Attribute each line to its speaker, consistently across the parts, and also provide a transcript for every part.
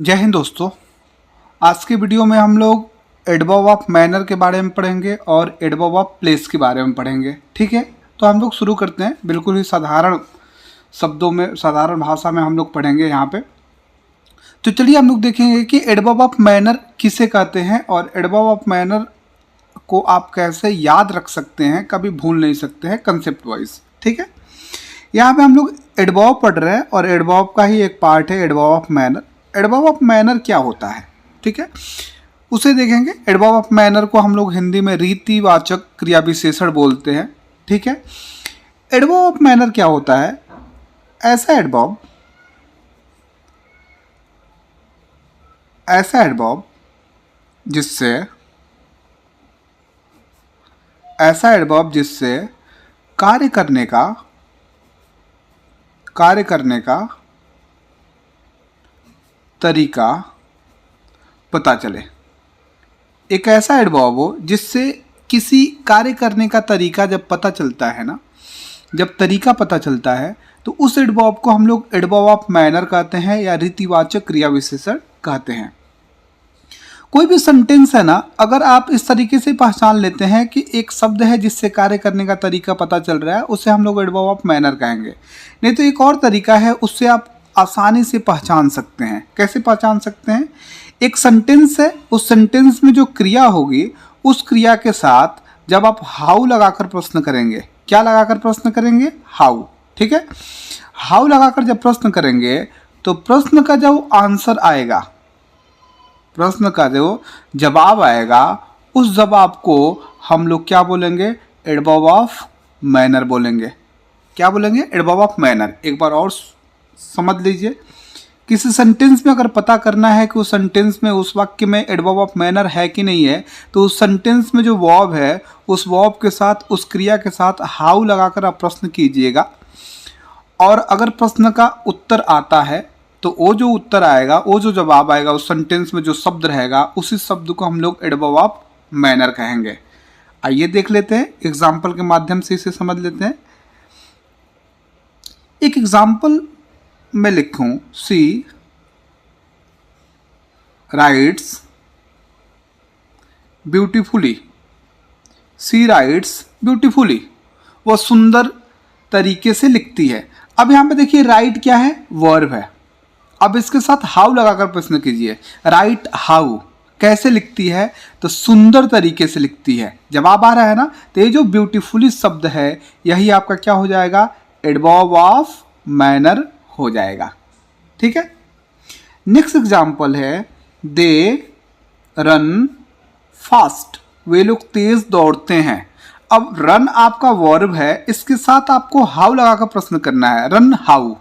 Speaker 1: जय हिंद दोस्तों। आज के वीडियो में हम लोग एडवर्ब ऑफ मैनर के बारे में पढ़ेंगे और एडवर्ब ऑफ प्लेस के बारे में पढ़ेंगे। ठीक है, तो हम लोग शुरू करते हैं। बिल्कुल ही साधारण शब्दों में, साधारण भाषा में हम लोग पढ़ेंगे यहाँ पे। तो चलिए हम लोग देखेंगे कि एडवर्ब ऑफ मैनर किसे कहते हैं और एडवर्ब ऑफ मैनर को आप कैसे याद रख सकते हैं, कभी भूल नहीं सकते हैं कंसेप्ट वाइज। ठीक है, यहाँ पे हम लोग एडवर्ब पढ़ रहे हैं और एडवर्ब का ही एक पार्ट है adverb of manner. Adverb of manner क्या होता है, ठीक है, उसे देखेंगे। एडवर्ब ऑफ मैनर को हम लोग हिंदी में रीतिवाचक क्रिया विशेषण बोलते हैं। ठीक है, एडवर्ब ऑफ मैनर क्या होता है? ऐसा एडवर्ब जिससे कार्य करने का तरीका पता चले। एक ऐसा एडवर्ब हो जिससे किसी कार्य करने का तरीका जब पता चलता है ना, जब तरीका पता चलता है तो उस एडवर्ब को हम लोग एडवर्ब ऑफ मैनर कहते हैं या रीतिवाचक क्रिया विशेषण कहते हैं। कोई भी सेंटेंस है ना, अगर आप इस तरीके से पहचान लेते हैं कि एक शब्द है जिससे कार्य करने का तरीका पता चल रहा है, उसे हम लोग एडवर्ब ऑफ मैनर कहेंगे। नहीं तो एक और तरीका है, उससे आप आसानी से पहचान सकते हैं। कैसे पहचान सकते हैं? एक सेंटेंस है, उस सेंटेंस में जो क्रिया होगी, उस क्रिया के साथ जब आप हाउ लगाकर प्रश्न करेंगे, क्या लगाकर प्रश्न करेंगे? हाउ। ठीक है, हाउ लगाकर जब प्रश्न करेंगे तो प्रश्न का जो आंसर आएगा, प्रश्न का जो जवाब आएगा, उस जवाब को हम लोग क्या बोलेंगे? एडवर्ब ऑफ मैनर बोलेंगे। क्या बोलेंगे? Adverb of manner. एक बार और समझ लीजिए, किसी सेंटेंस में अगर पता करना है कि उस सेंटेंस में, उस वाक्य में एडवर्ब ऑफ मैनर है कि नहीं है, तो उस सेंटेंस में जो वर्ब है, उस वर्ब के साथ, उस क्रिया के साथ हाउ लगाकर आप प्रश्न कीजिएगा। और अगर प्रश्न का उत्तर आता है तो वो जो उत्तर आएगा, वो जो जवाब आएगा, उस सेंटेंस में जो शब्द रहेगा, उसी शब्द को हम लोग एडवर्ब ऑफ मैनर कहेंगे। आइए देख लेते हैं, एग्जाम्पल के माध्यम से इसे समझ लेते हैं। एक एग्जाम्पल मैं लिखूं, सी राइट्स ब्यूटीफुली। सी राइट्स ब्यूटीफुली, वह सुंदर तरीके से लिखती है। अब यहाँ पे देखिए, राइट क्या है? वर्ब है। अब इसके साथ हाउ लगाकर प्रश्न कीजिए। राइट हाउ, कैसे लिखती है? तो सुंदर तरीके से लिखती है। जवाब आ रहा है ना, तो ये जो ब्यूटीफुली शब्द है, यही आपका क्या हो जाएगा? एडवर्ब ऑफ मैनर हो जाएगा। ठीक है, नेक्स्ट एग्जाम्पल है, दे रन फास्ट, वे लोग तेज दौड़ते हैं। अब रन आपका वर्ब है, इसके साथ आपको हाउ लगाकर प्रश्न करना है। रन हाउ,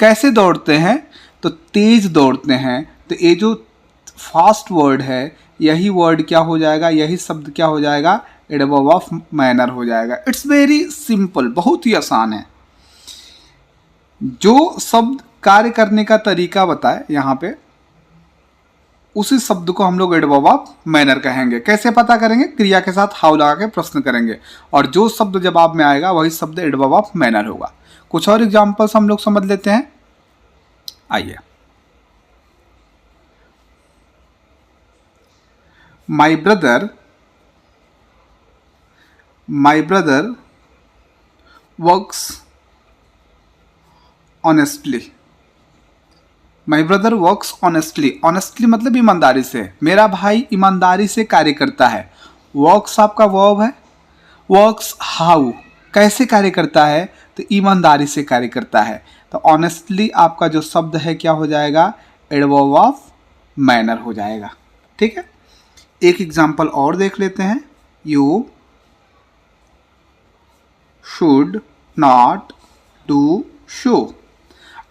Speaker 1: कैसे दौड़ते हैं? तो तेज दौड़ते हैं। तो ये जो फास्ट वर्ड है, यही वर्ड क्या हो जाएगा? यही शब्द क्या हो जाएगा? एडवर्ब ऑफ मैनर हो जाएगा। इट्स वेरी सिंपल, बहुत ही आसान है। जो शब्द कार्य करने का तरीका बताए यहाँ पे, उसी शब्द को हम लोग एडवर्ब ऑफ मैनर कहेंगे। कैसे पता करेंगे? क्रिया के साथ हाउ लगा के प्रश्न करेंगे और जो शब्द जवाब में आएगा वही शब्द एडवर्ब ऑफ मैनर होगा। कुछ और एग्जांपल्स हम लोग समझ लेते हैं। आइए, my brother works honestly. My brother works honestly, honestly मतलब ईमानदारी से। मेरा भाई ईमानदारी से कार्य करता है। वर्क्स आपका वर्ब है। वर्क्स हाउ, कैसे कार्य करता है? तो ईमानदारी से कार्य करता है। तो ऑनेस्टली आपका जो शब्द है क्या हो जाएगा? एडवर्ब ऑफ मैनर हो जाएगा। ठीक है, एक एग्जाम्पल और देख लेते हैं। You should not do show,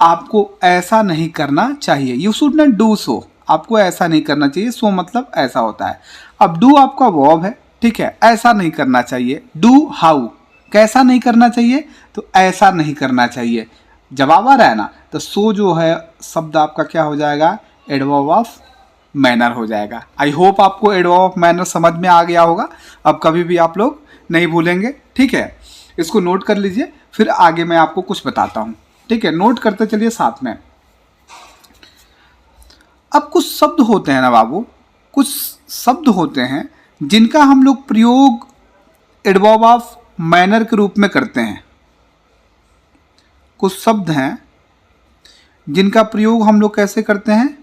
Speaker 1: आपको ऐसा नहीं करना चाहिए। You should not do so, आपको ऐसा नहीं करना चाहिए। सो मतलब ऐसा होता है। अब डू आपका वर्ब है, ठीक है, ऐसा नहीं करना चाहिए। डू हाउ, कैसा नहीं करना चाहिए? तो ऐसा नहीं करना चाहिए। जवाब आ रहा है ना, तो सो जो है शब्द आपका क्या हो जाएगा? एडवर्ब ऑफ मैनर हो जाएगा। आई होप आपको एडवर्ब ऑफ मैनर समझ में आ गया होगा। अब कभी भी आप लोग नहीं भूलेंगे। ठीक है, इसको नोट कर लीजिए, फिर आगे मैं आपको कुछ बताता हूँ। ठीक है, नोट करते चलिए साथ में। अब कुछ शब्द होते हैं ना बाबू, कुछ शब्द होते हैं जिनका हम लोग प्रयोग एडवर्ब ऑफ मैनर के रूप में करते हैं। कुछ शब्द हैं जिनका प्रयोग हम लोग कैसे करते हैं,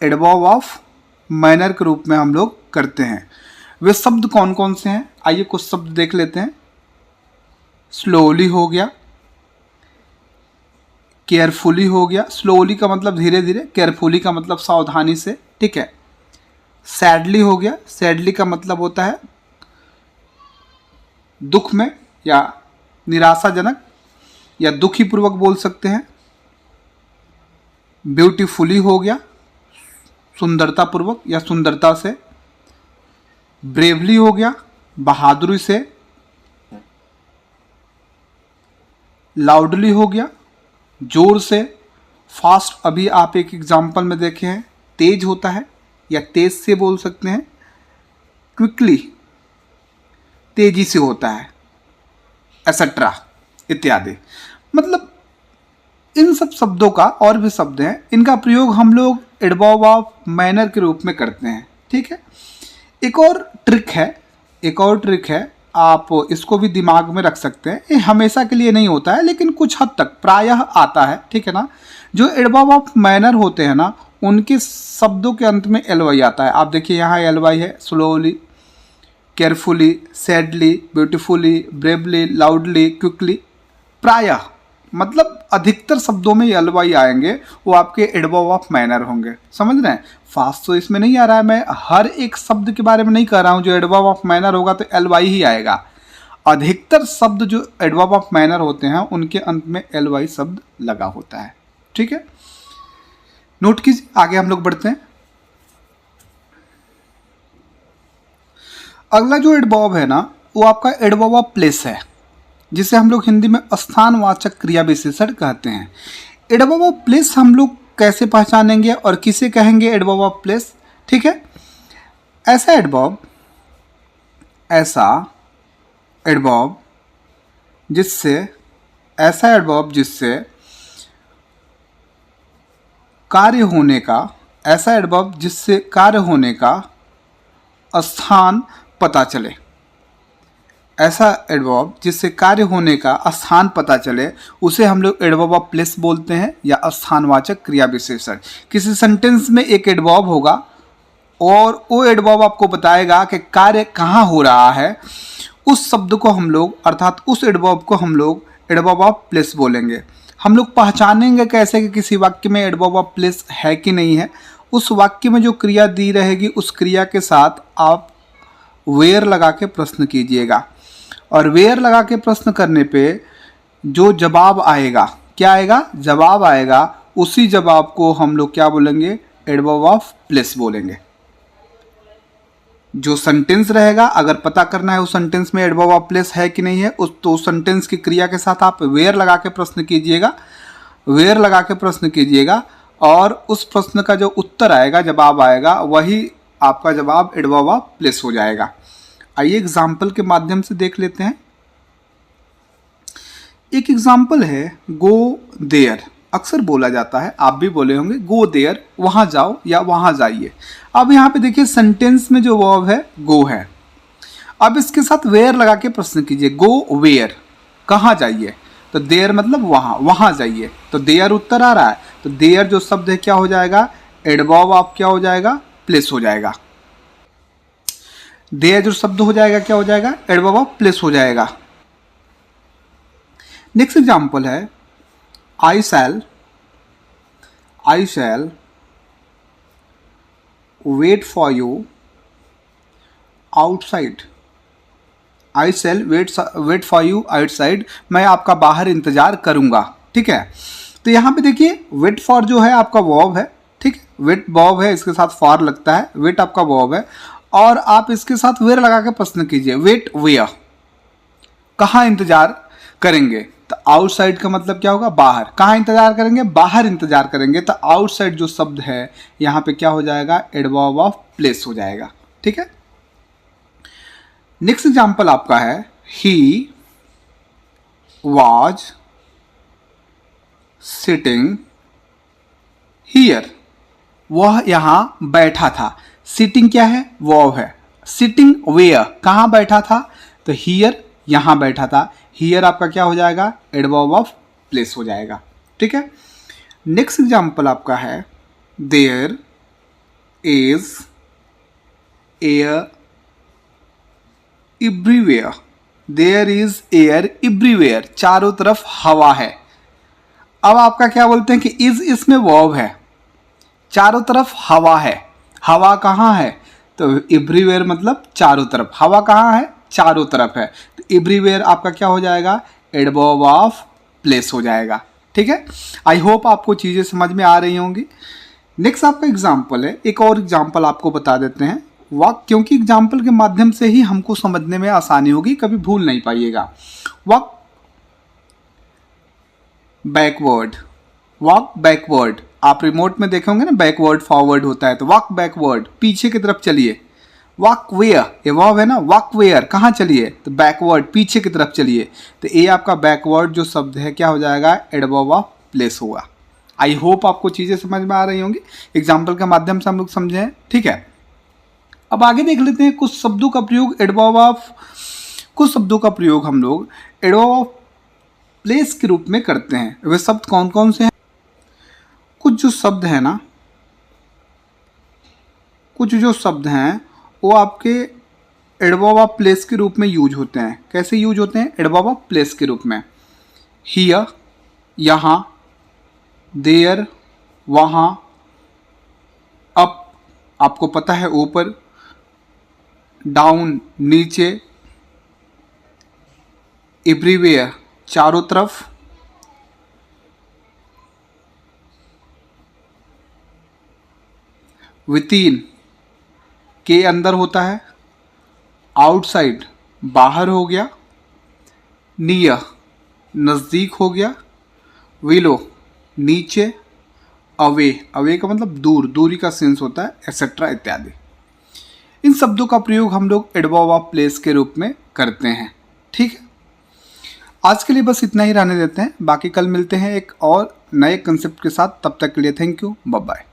Speaker 1: एडवर्ब ऑफ मैनर के रूप में हम लोग करते हैं। वे शब्द कौन कौन से हैं, आइए कुछ शब्द देख लेते हैं। स्लोली हो गया, केयरफुली हो गया। स्लोली का मतलब धीरे धीरे, केयरफुली का मतलब सावधानी से, ठीक है। सैडली हो गया, सैडली का मतलब होता है दुख में या निराशाजनक या दुखी पूर्वक बोल सकते हैं। ब्यूटीफुली हो गया, सुंदरता पूर्वक या सुंदरता से। ब्रेवली हो गया, बहादुरी से। लाउडली हो गया, जोर से। फास्ट, अभी आप एक एग्जाम्पल में देखे हैं, तेज होता है या तेज से बोल सकते हैं। क्विकली, तेजी से होता है, एसेट्रा इत्यादि। मतलब इन सब शब्दों का, और भी शब्द हैं, इनका प्रयोग हम लोग एडवर्ब ऑफ मैनर के रूप में करते हैं, ठीक है। एक और ट्रिक है, आप इसको भी दिमाग में रख सकते हैं। ये हमेशा के लिए नहीं होता है, लेकिन कुछ हद तक प्रायः आता है, ठीक है ना। जो एडवर्ब ऑफ मैनर होते हैं ना, उनके शब्दों के अंत में एल वाई आता है। आप देखिए यहाँ एल वाई है। Slowly, carefully, sadly, beautifully, bravely, loudly, quickly. प्रायः मतलब अधिकतर शब्दों में एल वाई आएंगे, वो आपके एडवर्ब ऑफ मैनर होंगे। समझ रहे हैं। फास्ट तो इसमें नहीं आ रहा है, मैं हर एक शब्द के बारे में नहीं कह रहा हूँ। जो एडवर्ब ऑफ मैनर होगा तो एल वाई ही आएगा। अधिकतर शब्द जो एडवर्ब ऑफ मैनर होते हैं उनके अंत में एल वाई शब्द लगा होता है, ठीक है। नोट कीजिए, आगे हम लोग बढ़ते हैं। अगला जो एडवर्ब है ना, वो आपका एडवर्ब ऑफ प्लेस है, जिसे हम लोग हिंदी में स्थानवाचक क्रिया विशेषण कहते हैं। एडवर्ब ऑफ प्लेस हम लोग कैसे पहचानेंगे और किसे कहेंगे एडवर्ब ऑफ प्लेस, ठीक है। ऐसा एडवर्ब जिससे कार्य होने का स्थान पता चले। ऐसा एडवर्ब जिससे कार्य होने का स्थान पता चले, उसे हम लोग एडवर्ब ऑफ प्लेस बोलते हैं, या स्थानवाचक क्रिया विशेषण। किसी सेंटेंस में एक एडवर्ब होगा और वो एडवर्ब आपको बताएगा कि कार्य कहाँ हो रहा है। उस शब्द को हम लोग, अर्थात उस एडवर्ब को हम लोग एडवर्ब ऑफ प्लेस बोलेंगे। हम लोग पहचानेंगे कैसे कि किसी वाक्य में एडवर्ब ऑफ प्लेस है कि नहीं है। उस वाक्य में जो क्रिया दी रहेगी, उस क्रिया के साथ आप वेयर लगा के प्रश्न कीजिएगा, और वेयर लगा के प्रश्न करने पे जो जवाब आएगा, क्या आएगा, जवाब आएगा, उसी जवाब को हम लोग क्या बोलेंगे, एडवर्ब ऑफ प्लेस बोलेंगे। जो सेंटेंस रहेगा, अगर पता करना है उस सेंटेंस में एडवर्ब ऑफ प्लेस है कि नहीं है, तो सेंटेंस की क्रिया के साथ आप वेयर लगा के प्रश्न कीजिएगा, और उस प्रश्न का जो उत्तर आएगा, जवाब आएगा, वही आपका जवाब एडवर्ब ऑफ प्लेस हो जाएगा। आइए एग्जाम्पल के माध्यम से देख लेते हैं। एक एग्जाम्पल है गो देयर। अक्सर बोला जाता है, आप भी बोले होंगे, गो देयर, वहां जाओ या वहां जाइए। अब यहाँ पे देखिए सेंटेंस में जो वर्ब है गो है। अब इसके साथ वेयर लगा के प्रश्न कीजिए, गो वेयर, कहाँ जाइए। तो देयर मतलब वहां, वहां जाइए, तो देयर उत्तर आ रहा है। तो देयर जो शब्द है क्या हो जाएगा, एडवर्ब ऑफ क्या हो जाएगा, प्लेस हो जाएगा। देयर जो शब्द हो जाएगा क्या हो जाएगा, एडवर्ब ऑफ प्लेस हो जाएगा। नेक्स्ट एग्जाम्पल है I shall wait for you outside. I shall wait for you outside, मैं आपका बाहर इंतजार करूंगा, ठीक है। तो यहाँ पे देखिए वेट फॉर जो है आपका वर्ब है, ठीक है, वेट वर्ब है, इसके साथ फॉर लगता है, वेट आपका वर्ब है, और आप इसके साथ वेयर लगा के प्रश्न कीजिए, वेट वेयर, कहाँ इंतजार करेंगे। तो आउटसाइड का मतलब क्या होगा, बाहर। कहाँ इंतजार करेंगे, बाहर इंतजार करेंगे। तो आउटसाइड जो शब्द है यहाँ पे क्या हो जाएगा, एडवर्ब ऑफ प्लेस हो जाएगा, ठीक है। नेक्स्ट एग्जाम्पल आपका है ही वॉज सिटिंग हियर। वह यहाँ बैठा था। सिटिंग क्या है? वर्ब है। सिटिंग वेयर, कहाँ बैठा था? तो हियर, यहाँ बैठा था। हियर आपका क्या हो जाएगा? एडवर्ब ऑफ प्लेस हो जाएगा। ठीक है। नेक्स्ट एग्जाम्पल आपका है there is air everywhere. There is air everywhere, चारों तरफ हवा है। अब आपका क्या बोलते हैं कि इज इसमें वर्ब है, चारों तरफ हवा है। हवा कहाँ है? तो एवरीवेयर मतलब चारों तरफ। हवा कहाँ है? चारों तरफ है। तो एवरीवेयर आपका क्या हो जाएगा? एडवर्ब ऑफ प्लेस हो जाएगा। ठीक है। आई होप आपको चीज़ें समझ में आ रही होंगी। नेक्स्ट आपका एग्जाम्पल है, एक और एग्जाम्पल आपको बता देते हैं वाक, क्योंकि एग्जाम्पल के माध्यम से ही हमको समझने में आसानी होगी, कभी भूल नहीं पाइएगा। वॉक बैकवर्ड, वॉक बैकवर्ड, आप रिमोट में देखे होंगे ना, बैकवर्ड फॉरवर्ड होता है, तो वॉक बैकवर्ड, पीछे की तरफ चलिए। वॉक वेयर, ये वर्ब है ना, वॉक वेयर, कहाँ चलिए? तो बैकवर्ड, पीछे की तरफ चलिए। तो ये आपका बैकवर्ड जो शब्द है क्या हो जाएगा? एडवर्ब ऑफ प्लेस होगा। आई होप आपको चीज़ें समझ में आ रही होंगी, एग्जाम्पल के माध्यम से हम लोग समझे हैं। ठीक है। अब आगे देख लेते हैं कुछ शब्दों का प्रयोग एडवर्ब ऑफ, कुछ शब्दों का प्रयोग हम लोग एडवर्ब ऑफ प्लेस के रूप में करते हैं। वे शब्द कौन कौन से हैं? कुछ जो शब्द हैं ना, कुछ जो शब्द हैं वो आपके एडवर्ब ऑफ प्लेस के रूप में यूज होते हैं। कैसे यूज होते हैं? एडवर्ब ऑफ प्लेस के रूप में। हियर, यहाँ, देयर, वहाँ, अप, आपको पता है ऊपर, डाउन, नीचे, एवरीवेयर, चारों तरफ, विथिन, के अंदर होता है, आउटसाइड, बाहर हो गया, नियर, नज़दीक हो गया, विलो, नीचे, अवे, अवे का मतलब दूर, दूरी का सेंस होता है, एक्सेट्रा इत्यादि। इन शब्दों का प्रयोग हम लोग एडवर्ब ऑफ प्लेस के रूप में करते हैं। ठीक है। आज के लिए बस इतना ही रहने देते हैं, बाकी कल मिलते हैं एक और नए कंसेप्ट के साथ। तब तक के लिए थैंक यू, बाय बाय।